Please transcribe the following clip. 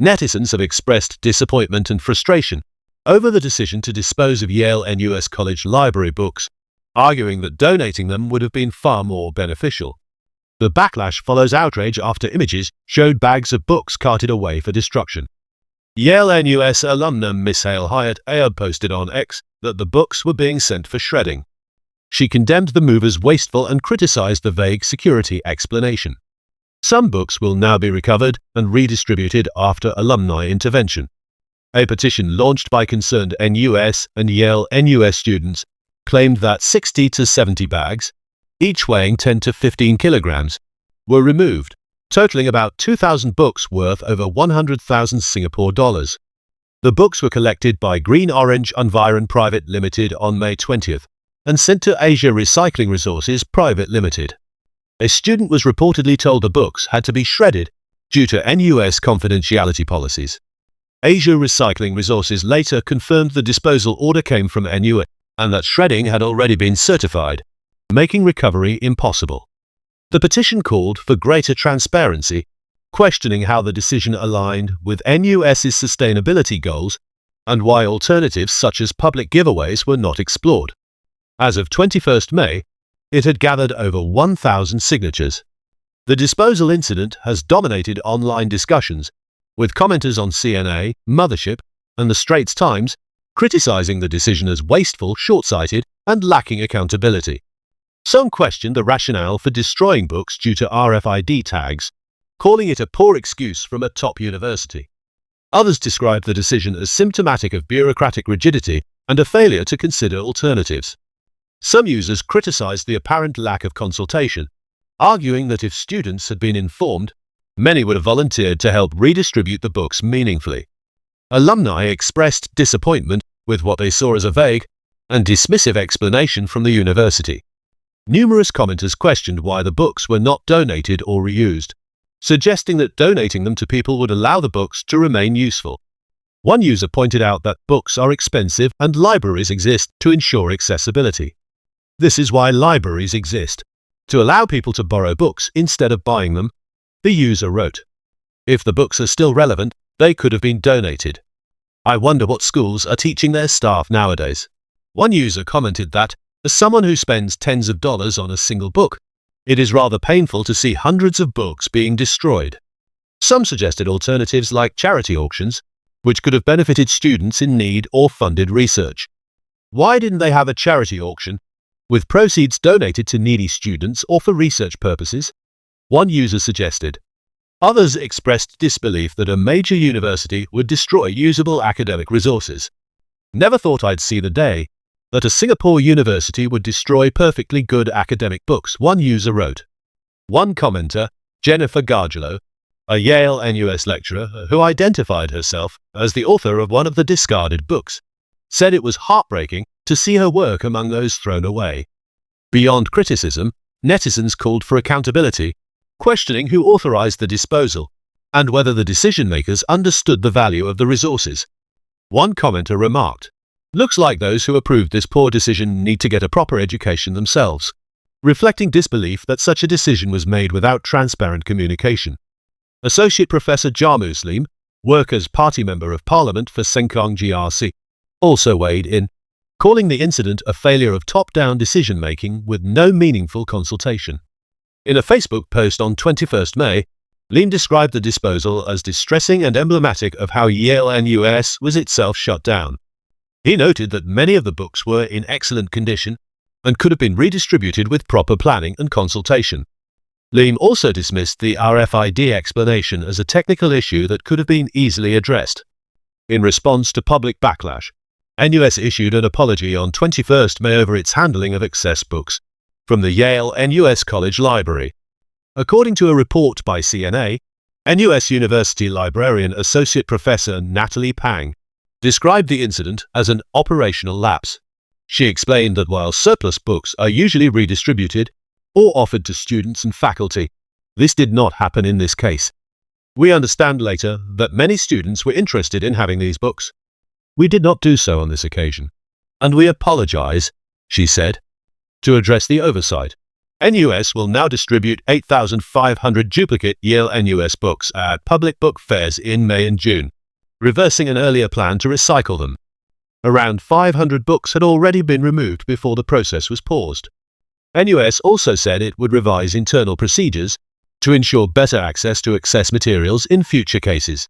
Netizens have expressed disappointment and frustration over the decision to dispose of YaleNUS college library books, arguing that donating them would have been far more beneficial. The backlash follows outrage after images showed bags of books carted away for destruction. YaleNUS alumna Miss Hale Hyatt posted on X that the books were being sent for shredding. She condemned the move as wasteful and criticized the vague security explanation. Some books will now be recovered and redistributed after alumni intervention. A petition launched by concerned NUS and YaleNUS students claimed that 60 to 70 bags, each weighing 10 to 15 kilograms, were removed, totaling about 2,000 books worth over 100,000 Singapore dollars. The books were collected by Green Orange Environ Private Limited on May 20th and sent to Asia Recycling Resources Private Limited. A student was reportedly told the books had to be shredded due to NUS confidentiality policies. Asia Recycling Resources later confirmed the disposal order came from NUS and that shredding had already been certified, making recovery impossible. The petition called for greater transparency, questioning how the decision aligned with NUS's sustainability goals and why alternatives such as public giveaways were not explored. As of 21st May, it had gathered over 1,000 signatures. The disposal incident has dominated online discussions, with commenters on CNA, Mothership, and the Straits Times criticizing the decision as wasteful, short-sighted, and lacking accountability. Some questioned the rationale for destroying books due to RFID tags, calling it a poor excuse from a top university. Others described the decision as symptomatic of bureaucratic rigidity and a failure to consider alternatives. Some users criticized the apparent lack of consultation, arguing that if students had been informed, many would have volunteered to help redistribute the books meaningfully. Alumni expressed disappointment with what they saw as a vague and dismissive explanation from the university. Numerous commenters questioned why the books were not donated or reused, suggesting that donating them to people would allow the books to remain useful. One user pointed out that books are expensive and libraries exist to ensure accessibility. This is why libraries exist, to allow people to borrow books instead of buying them, the user wrote. If the books are still relevant, they could have been donated. I wonder what schools are teaching their staff nowadays. One user commented that, as someone who spends tens of dollars on a single book, it is rather painful to see hundreds of books being destroyed. Some suggested alternatives like charity auctions, which could have benefited students in need or funded research. Why didn't they have a charity auction, with proceeds donated to needy students or for research purposes? One user suggested. Others expressed disbelief that a major university would destroy usable academic resources. Never thought I'd see the day that a Singapore university would destroy perfectly good academic books, one user wrote. One commenter, Jennifer Gargelow, a YaleNUS lecturer who identified herself as the author of one of the discarded books, said it was heartbreaking to see her work among those thrown away. Beyond criticism, netizens called for accountability, questioning who authorized the disposal and whether the decision-makers understood the value of the resources. One commenter remarked, "Looks like those who approved this poor decision need to get a proper education themselves," reflecting disbelief that such a decision was made without transparent communication. Associate Professor Jarmus Lim, Workers' Party Member of Parliament for Sengkang GRC, also weighed in, calling the incident a failure of top-down decision-making with no meaningful consultation. In a Facebook post on 21st May, Lim described the disposal as distressing and emblematic of how YaleNUS was itself shut down. He noted that many of the books were in excellent condition and could have been redistributed with proper planning and consultation. Lim also dismissed the RFID explanation as a technical issue that could have been easily addressed. In response to public backlash, NUS issued an apology on 21st May over its handling of excess books from the YaleNUS College Library. According to a report by CNA, NUS University Librarian Associate Professor Natalie Pang described the incident as an operational lapse. She explained that while surplus books are usually redistributed or offered to students and faculty, this did not happen in this case. We understand later that many students were interested in having these books. We did not do so on this occasion, and we apologize, she said. To address the oversight, NUS will now distribute 8,500 duplicate YaleNUS books at public book fairs in May and June, reversing an earlier plan to recycle them. Around 500 books had already been removed before the process was paused. NUS also said it would revise internal procedures to ensure better access to excess materials in future cases.